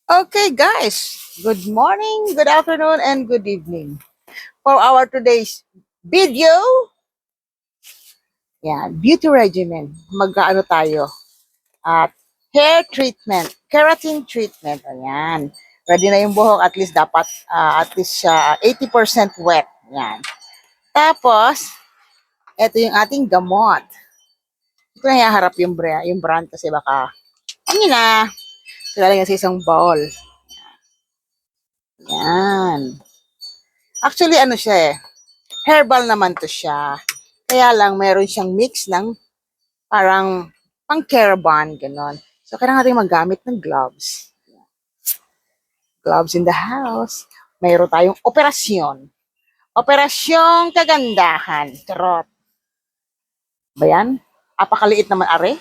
Okay, guys. Good morning, good afternoon, and good evening. For our today's video, beauty regimen. Mag-ano tayo? At hair treatment, keratin treatment. Ayan. Ready na yung buhok. At least dapat, at least siya 80% wet. Ayan. Tapos, ito yung ating gamot. Ito na haharap yung brand kasi baka, ano na, lalagyan sa isang bowl. Ayan. Actually, ano siya eh. Herbal naman to siya. Kaya lang, meron siyang mix ng parang pang Caravan, ganon. So, kailangan natin maggamit ng gloves. Gloves in the house. Mayroon tayong operasyon. Operasyong kagandahan. Charot. Ba yan? Apakaliit naman, are?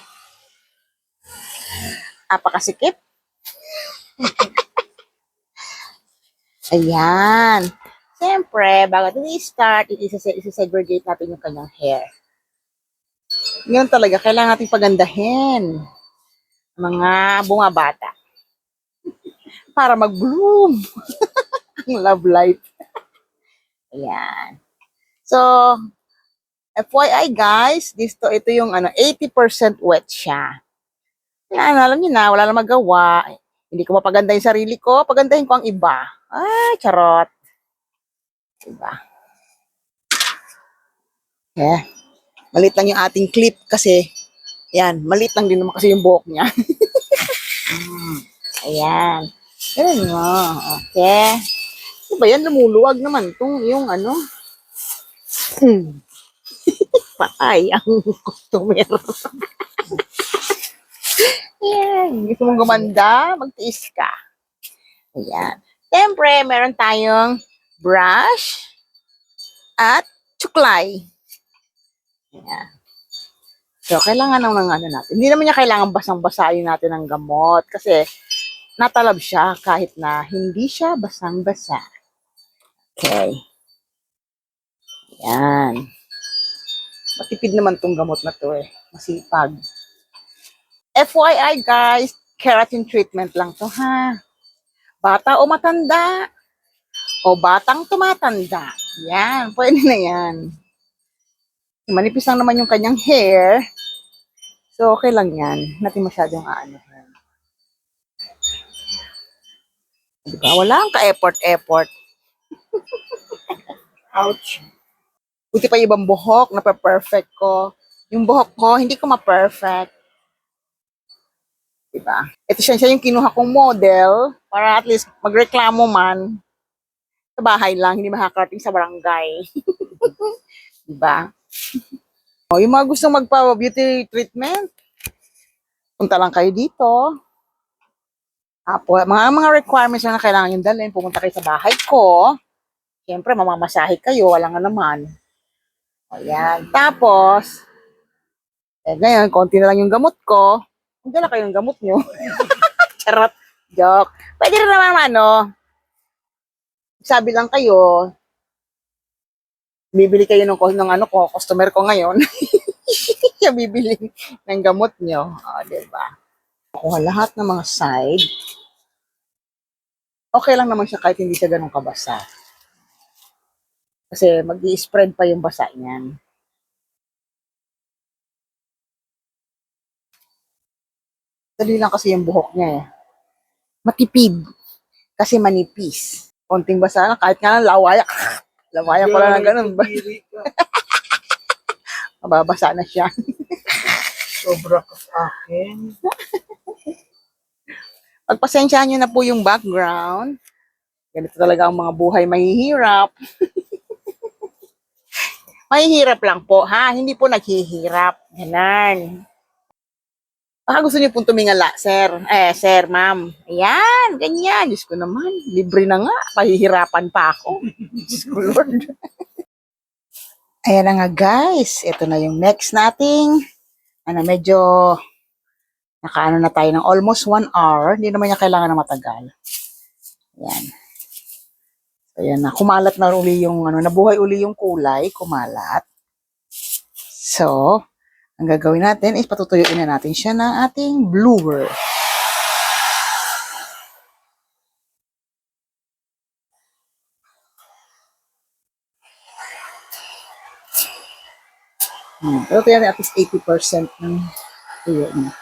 Apakasikip? Ayan. Siyempre, bago natin i-start, isi-segregate natin yung kanyang hair. Ngayon talaga, kailangan natin pagandahin mga bumabata para mag-bloom ang love life. Ayan. So, FYI guys, ito yung 80% wet siya. Yan, alam niyo na, wala na magawa. Hindi ko mapaganda yung sarili ko, pagandahin ko ang iba. Ay, charot. Diba? Yeah. Malit lang yung ating clip kasi, yan, malit lang din naman kasi yung buhok niya. Ayan. Ganun mo. Okay. Ano ba yan? Lumuluwag naman itong yung patay ang customer. Yan. Gusto mong gumanda? Magtiis ka. Ayan. Siyempre, meron tayong brush at tsuklay. Ayan. So, kailangan ng natin. Hindi naman niya kailangan basang-basahin natin ang gamot kasi natalab siya kahit na hindi siya basang-basa. Okay. Ayan. Matipid naman tong gamot na to eh. Masipag. FYI guys, keratin treatment lang to ha. Bata o matanda, o batang tumatanda. Yan, pwede na yan. Manipis lang naman yung kanyang hair. So, okay lang yan. Natin masyadong aano. Diba? Wala kang ka-effort-effort. Ouch. Buti pa yung ibang buhok, na-perfect ko. Yung buhok ko, hindi ko ma-perfect. Diba? Ito siya yung kinuha kong model para at least magreklamo man sa bahay lang, hindi makakarating sa barangay. Diba? O, yung mga gustong magpa-beauty treatment, punta lang kayo dito. Mga requirements na kailangan yung dalhin, pumunta kayo sa bahay ko. Siyempre, mamamasahe kayo, wala nga naman. Ayan. Tapos, ngayon, konti na lang yung gamot ko. Hindi na kayo ng gamot nyo. Charot. Joke. Pwede rin naman, sabi lang kayo, bibili kayo ng customer ko ngayon. Siya bibili ng gamot nyo. O, diba? Kuha lahat ng mga side. Okay lang naman siya kahit hindi siya ganun kabasa. Kasi mag-i-spread pa yung basa niyan. Dali lang kasi yung buhok niya eh. Matipid. Kasi manipis. Konting basa lang, kahit nga lawayak. Lawayak ko lang ng ganun. Mababasa na siya. Sobra ka sa akin. Pagpasensyahan nyo na po yung background. Ganito talaga ang mga buhay mahihirap. Mahihirap lang po, ha? Hindi po naghihirap. Ganon. Baka gusto niyo pong tumingala, sir. Sir, ma'am. Ayan, ganyan. Diyos ko naman, libre na nga. Pahihirapan pa ako. Diyos ko, Lord. Ayan na nga, guys. Ito na yung next nating, medyo, nakaano na tayo ng almost 1 hour. Hindi naman niya kailangan na matagal. Ayan. Ayan na, kumalat na uli yung, nabuhay uli yung kulay, kumalat. So, ang gagawin natin is patutuyuin na natin siya ng ating blower. Pero kaya at least 80% ng tuyo niya.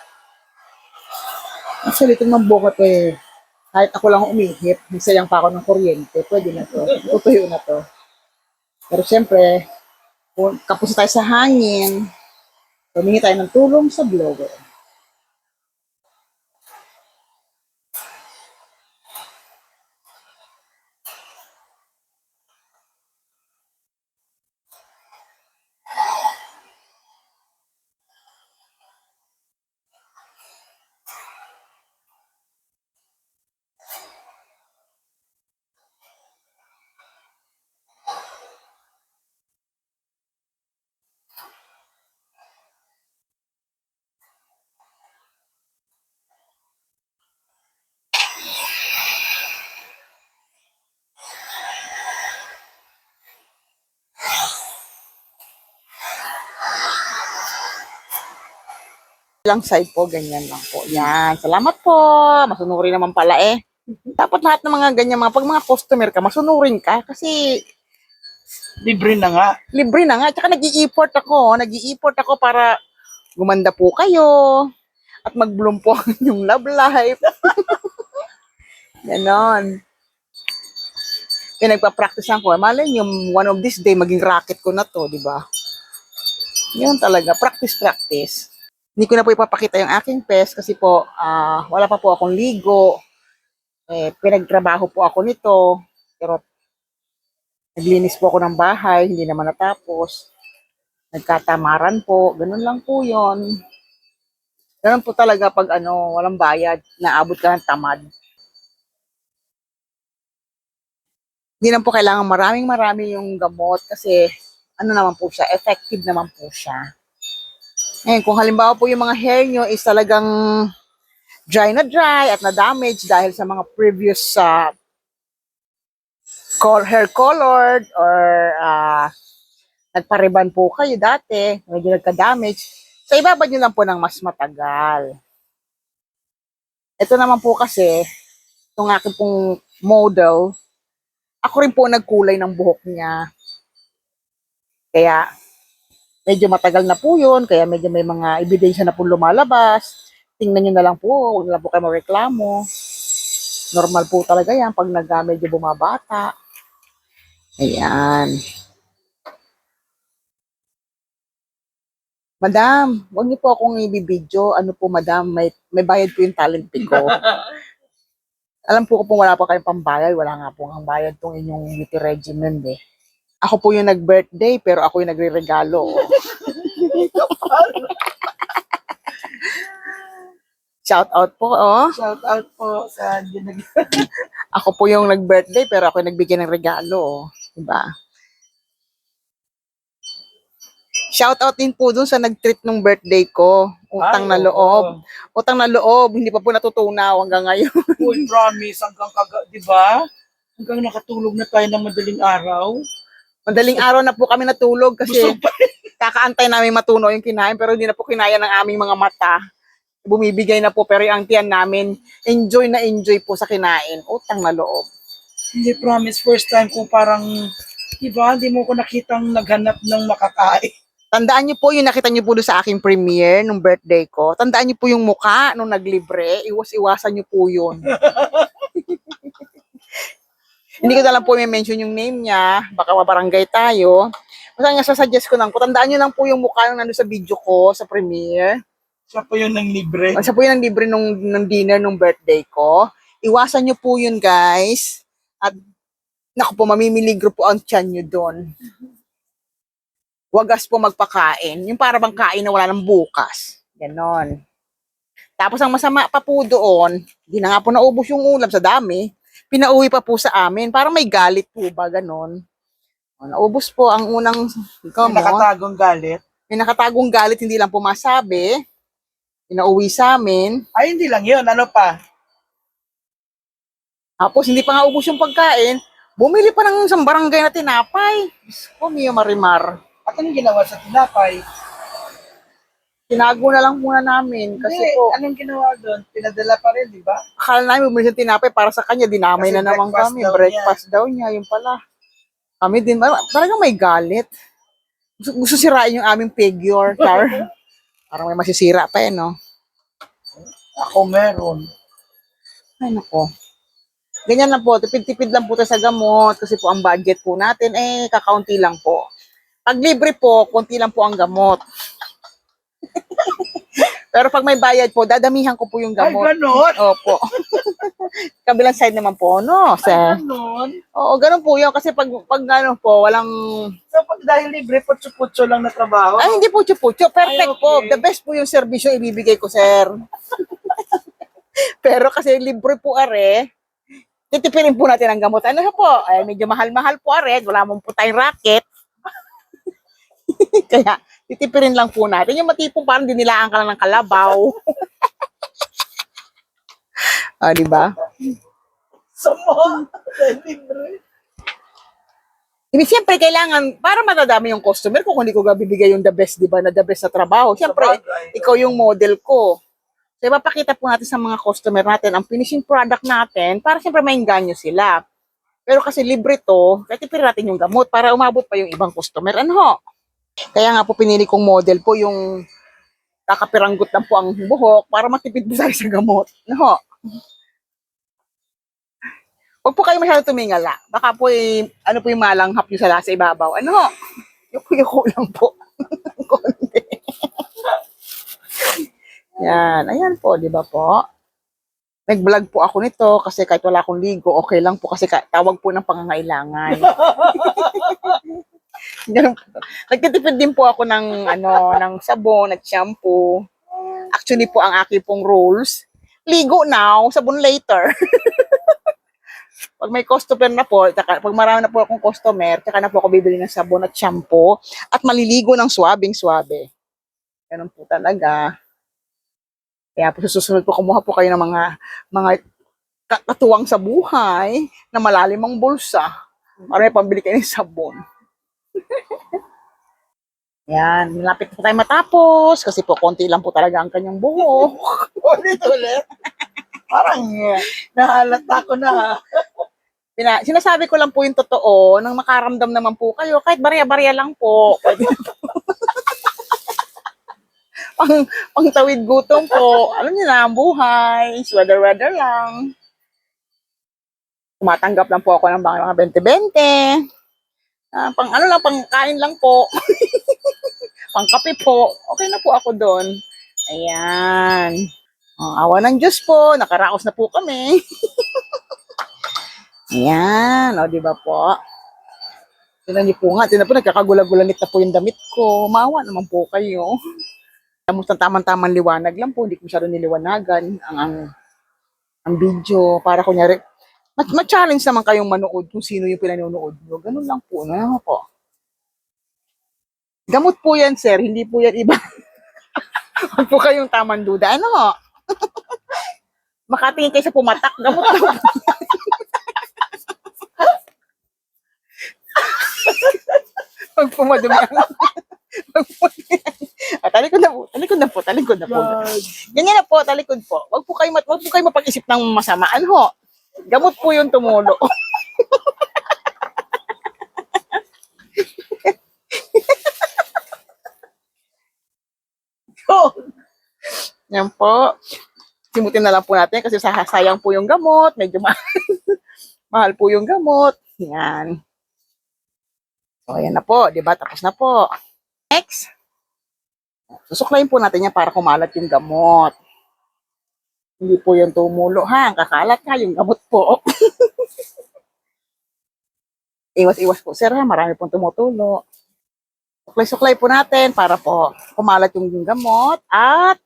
Actually, itong mambukot kahit ako lang umihip, nagsayang pa ako ng kuryente, pwede na to. Tutuyo na to. Pero siyempre, kung kapos tayo sa hangin, humingi tayo ng tulong sa blower. Lang side po, ganyan lang po. Yan. Salamat po. Masunurin naman pala eh. Dapat lahat ng mga ganyan, pag mga customer ka, masunurin ka. Kasi Libre na nga. libre na nga. Tsaka nag-i-effort ako. Nag-i-effort ako para gumanda po kayo. At mag-bloom po ang inyong love life. Ganon. Kaya nagpa-practice ako. Malay yung one of this day, maging racket ko na to, di ba? Yun talaga. Practice. Hindi ko na po ipapakita yung aking pest kasi po, wala pa po akong ligo. Pinagtrabaho po ako nito. Pero naglinis po ako ng bahay, hindi naman natapos. Nagkatamaran po. Ganun lang po yon. Ganun po talaga pag walang bayad, naabot ka ng tamad. Hindi na po kailangan maraming yung gamot kasi naman po siya, effective naman po siya. Ngayon, kung halimbawa po yung mga hair nyo is talagang dry at na-damage dahil sa mga previous hair colored or nagpariban po kayo dati, medyo nagka-damage, so ibabad nyo lang po ng mas matagal. Ito naman po kasi, itong aking pong model, ako rin po nagkulay ng buhok niya. Kaya, medyo matagal na po yun, kaya medyo may mga ebidensya na po lumalabas. Tingnan nyo na lang po, huwag na lang po kayo mareklamo. Normal po talaga yan pag medyo bumabata. Ayan. Madam, huwag niyo po akong ibibidyo. Ano po, madam, may bayad po yung talent fee ko. Alam po ko kung wala pa kayong pambayad, wala nga po ang bayad tong inyong beauty regimen eh. Ako po yung nag-birthday, pero ako yung nagre-regalo. Shout out po, oh. Shout out po sa Ako po yung nag-birthday, pero ako yung nagbigay ng regalo, oh. Diba? Shout out din po dun sa nag-treat ng birthday ko. Utang na loob. Utang na loob, hindi pa po natutunaw hanggang ngayon. Uy, promise, di ba? Hanggang nakatulog na tayo ng madaling araw. Madaling araw na po kami natulog kasi kakaantay namin matunaw yung kinain pero hindi na po kinaya ng aming mga mata. Bumibigay na po pero yung tiyan namin enjoy po sa kinain. Utang na loob. Hindi, promise, first time ko parang, di ba, hindi mo ko nakitang naghanap ng makakain. Tandaan niyo po yung nakita niyo po doon sa aking premiere nung birthday ko. Tandaan niyo po yung mukha nung naglibre. Iwas-iwasan niyo po yun. Hindi ko na lang po may mention yung name niya. Baka mabarangay tayo. Basta nga sasuggest ko lang po. Tandaan niyo lang po yung mukha nung nandun sa video ko sa premiere. Siya po yun ng libre. Siya po yung libre ng dinner nung birthday ko. Iwasan niyo po yun, guys. At naku po, mamimiligro po ang tiyan niyo doon. Wagas po magpakain. Yung para bang kain na wala ng bukas. Ganon. Tapos ang masama pa po doon, hindi na nga po naubos yung ulam sa dami. Pinauwi pa po sa amin. Parang may galit po ba, ganon. Naubos po ang unang May nakatagong galit. May nakatagong galit, hindi lang po masabi. Pinauwi sa amin. Ay, hindi lang yun. Ano pa? Tapos hindi pa nga ubos yung pagkain. Bumili pa ng isang barangay na tinapay. Diyos ko, Mio Marimar. At anong ginawa sa tinapay? Tinago na lang muna namin. Kasi Hindi, po, anong ginawa doon? Pinadala pa rin, di ba? akala namin bumili ng tinapay para sa kanya. Dinamay Kasi na naman breakfast kami. daw Breakfast daw niya. Yung pala. Kami din. Talagang may galit. Gusto sirain yung aming figure, Char. Parang may masisira pa eh, no? Ako meron. Ay, nako. Ganyan lang po, tipid-tipid lang po tayo sa gamot kasi po ang budget po natin, kakaunti lang po. Pag libre po, konti lang po ang gamot. Pero pag may bayad po, dadamihan ko po yung Ay, gamot. ganon? Opo. Kabilang side naman po, no? Ay, Sir. ganon? Oo, ganun po yun. Kasi pag ano po, walang... So, pag dahil libre, putso-putso lang na trabaho? Ay, hindi po, chupucho. Perfect Ay, okay. po. The best po yung servisyo ibibigay ko, sir. Pero kasi libre po, are. Titipirin po natin ang gamot. Ano po? Ay, medyo mahal-mahal po, are. Wala mong po tayong racket. Kaya, titipirin lang po natin. Yung matipong parang dinilaan ka lang ng kalabaw. Ah, di ba? So, mo, dahil libre. Ibig siyempre, kailangan, para matadami yung customer ko, kung hindi ko bibigay yung the best, di ba, na the best sa trabaho. Siyempre, Sabagay. ikaw yung model ko. So, ipapakita po natin sa mga customer natin ang finishing product natin para siyempre maingganyo sila. Pero kasi libre to, kaya tipirin natin yung gamot para umabot pa yung ibang customer. Ano ho? Kaya nga po pinili kong model po yung kakapiranggot lang po ang buhok para matipid po tayo sa gamot. Ano ho? Huwag po kayo masyado tumingala. Baka po ano po yung malanghap yung sa ibabaw. Ano ho? Yuko lang po. Konti. Yan. Ayan po, di ba po? Nag-vlog po ako nito kasi kahit wala akong ligo, okay lang po kasi tawag po ng pangangailangan. Ganun po. Nagtitipid din po ako ng sabon at shampoo. Actually po, ang aking pong rules, ligo now, sabon later. Pag may customer na po, pag marami na po akong customer, tsaka na po ako bibili ng sabon at shampoo at maliligo ng swabing-swabe. Ganun po talaga. Kaya po susunod po, kumuha po kayo ng mga katuwang sa buhay na malalim ang bulsa para may pambili kayo ng sabon. Yan, malapit po tayo matapos kasi po konti lang po talaga ang kanyang buhok. Ulit-ulit. Parang nahalata ko na. Sinasabi ko lang po yung totoo, nang makaramdam naman po kayo, kahit barya-barya lang po. Pwede pang tawid gutom po. Alam niyo na, ang buhay, weather-weather lang. Tumatanggap lang po ako ng mga 20-20. Pang ano lang, pang kain lang po. Pang kape po. Okay na po ako doon. Ayan. Awa ng Diyos po, nakaraos na po kami. Ayan, o di ba po? Tingnan niyo po nga, tingnan po, nagkakagula-gulanit na po yung damit ko. Maawa naman po kayo. Kamusta tamang-tamang liwanag lang po, hindi ko masyado niliwanagan ang video. Para kunyari, ma-challenge naman kayong manood kung sino yung pinanonood nyo. Ganun lang po, no po. Gamot po yan, sir, hindi po yan iba. Huwag po kayong tamang duda. Ano? Makatingin kayo sa pumatak, gamot lang. Pag pumadumi talikod na po, talikod na po, talikod na po. Ganyan na po, talikod po. Wag po kayo mapag-isip ng masama. Ano ho? Gamot po yung tumulo. Yan po. Simutin na lang po natin kasi sayang po yung gamot. Medyo mahal po yung gamot. Yan. So, ayan na po. Diba? Tapos na po. Next. Susuklayin po natin yan para kumalat yung gamot. Hindi po yung tumulo, ha? Kakalat nga yung gamot po. Iwas-iwas po, sir, ha? Marami pong tumutulo. Suklay-suklay po natin para po kumalat yung gamot. At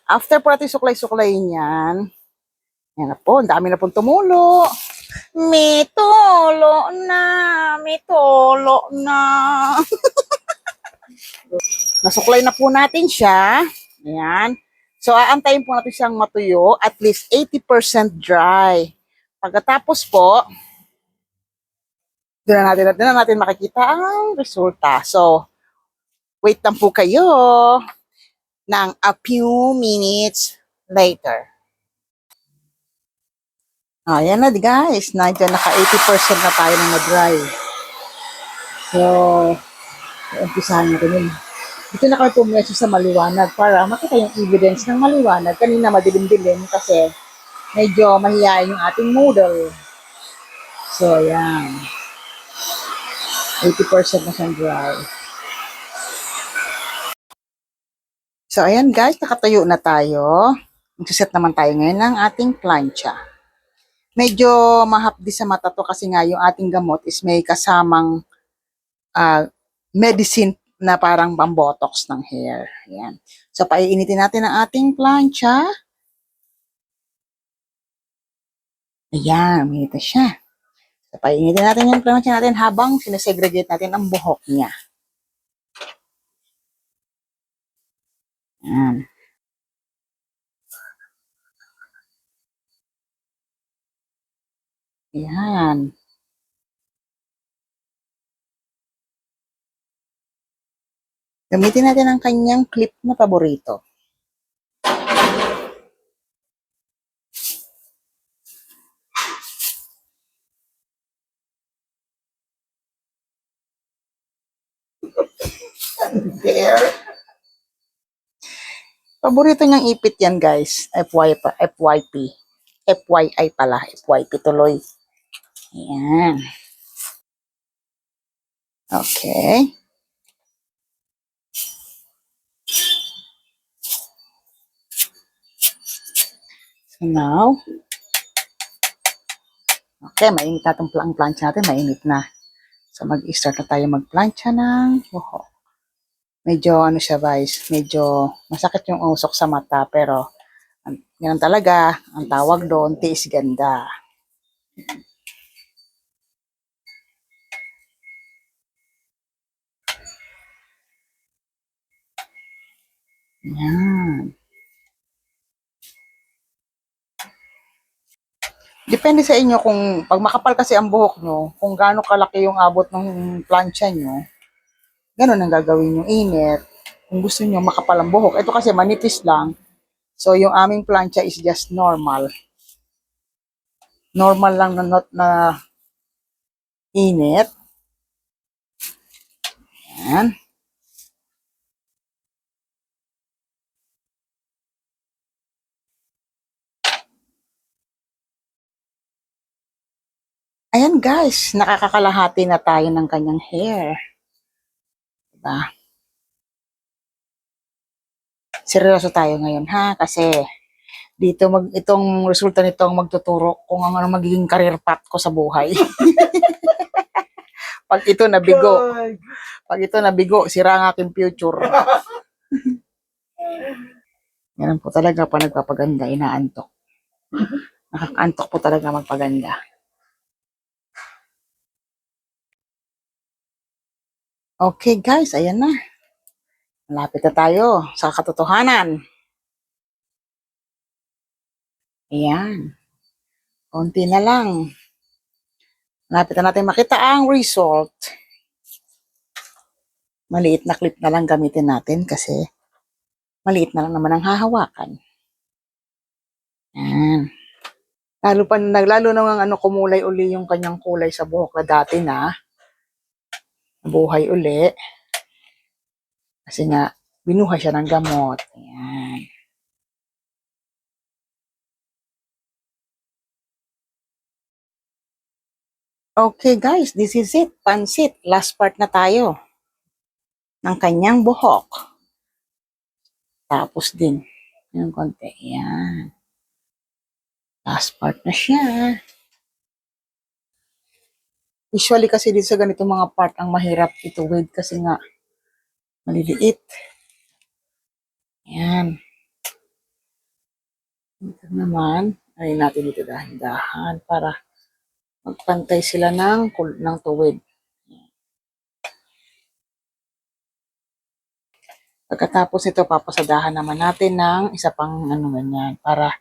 after po natin suklay-suklay niyan, yan na po, ang dami na pong tumulo. May tulo na, may tulo na. Nasuklay na po natin siya. Ayan. So, aantayin po natin siyang matuyo, at least 80% dry. Pagkatapos po, doon na natin makikita ang resulta. So, wait lang po kayo ng a few minutes later. Ayan na guys, naka 80% na tayo na dry. So, umpisahan natin yun. Dito na kayo pumeso sa maliwanag para makita yung evidence ng maliwanag. Kanina madilim-dilim kasi medyo mahihayin yung ating noodle. So, ayan. 80% na siyang dry. So, ayan guys, nakatayo na tayo. Magsiset naman tayo ngayon ng ating plancha. Medyo mahapdi sa mata to kasi nga yung ating gamot is may kasamang medicine na parang pambotox ng hair. Ayan. So, paiinitin natin ang ating plancha. Ayan, uminit na siya. So, painitin natin yung plancha natin habang sinesegregate natin ang buhok niya. Ayan. Ayan. Gamitin natin ang kanyang clip na paborito. There. Paborito niyang ipit yan, guys. FYP. FYI pala. FYP tuloy. Ayan. Okay. So now, okay, mainit na itong plancha natin. Mainit na. So mag-start na tayo magplancha ng buhok. Medyo ano siya, guys. Medyo masakit yung usok sa mata. Pero, ganun talaga. Ang tawag doon, tiis ganda. Yan. Depende sa inyo kung pag makapal kasi ang buhok nyo, kung gaano kalaki yung abot ng plancha nyo, ganun ang gagawin yung init. Kung gusto nyo makapal ang buhok, ito kasi manipis lang. So yung aming plancha is just normal. Normal lang na init. Yan. Ayan guys, nakakakalahati na tayo ng kanyang hair. Diba? Seryoso tayo ngayon ha, kasi dito itong resulta nito ang magtuturo kung ano magiging career path ko sa buhay. Pag ito nabigo, sira ang aking future. Ganun po talaga pa nagpapaganda, inaantok. Nakakaantok po talaga magpaganda. Okay guys, ayan na. Malapit na tayo sa katotohanan. Ayan. Konti na lang. Malapit na natin makita ang result. Maliit na clip na lang gamitin natin kasi maliit na lang naman ang hahawakan. Ayan. Lalo na ano, kumulay uli yung kanyang kulay sa buhok na dati na. Buhay uli. Kasi nga, binuhay siya ng gamot. Ayan. Okay guys, this is it. Pansit. Last part na tayo ng kanyang buhok. Tapos din. Yung konti. Ayan. Last part na siya. Usually kasi dito sa ganitong mga part ang mahirap ituwid kasi nga maliliit. Ayan. Dito naman, ay natin dito dahan-dahan para magpantay sila ng tuwid. Pagkatapos ito, papasadahan naman natin ng isa pang ano ganyan para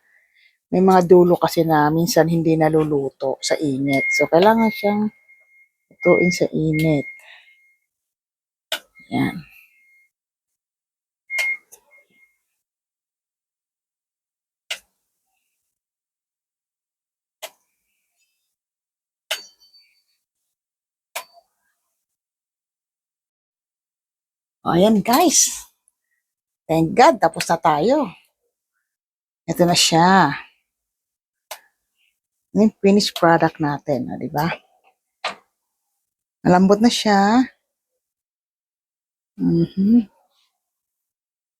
may mga dulo kasi na minsan hindi naluluto sa init. So, kailangan siyang lutuin sa init. Yan. O, ayan guys. Thank God, tapos na tayo. Ito na siya. Yung finished product natin, di ba? Malambot na siya. Mhm.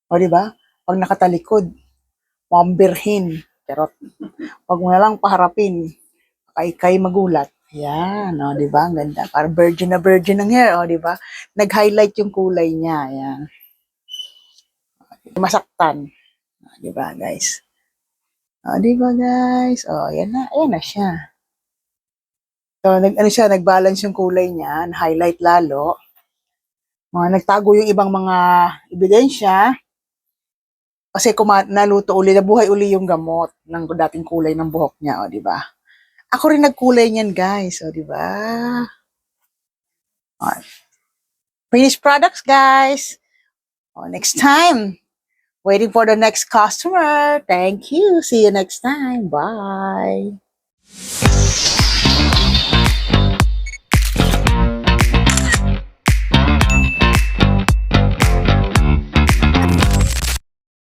O, di ba? Pag nakatalikod, pambirhin. Pero pag mo na lang paharapin, kay magulat. Yan, o, di ba? Ang ganda. Parang virgin na virgin ang hair, o, di ba? Nag-highlight yung kulay niya. Yan. Masaktan. O, di ba, guys? O, di ba, guys? O, yan na siya. So, nag-balance yung kulay niya, highlight lalo. Nagtago yung ibang mga ebidensya kasi naluto uli, nabuhay uli yung gamot ng dating kulay ng buhok niya, o, di ba? Ako rin nagkulay niyan, guys, o, di ba? O, finished products, guys. O, next time. Waiting for the next customer. Thank you. See you next time. Bye.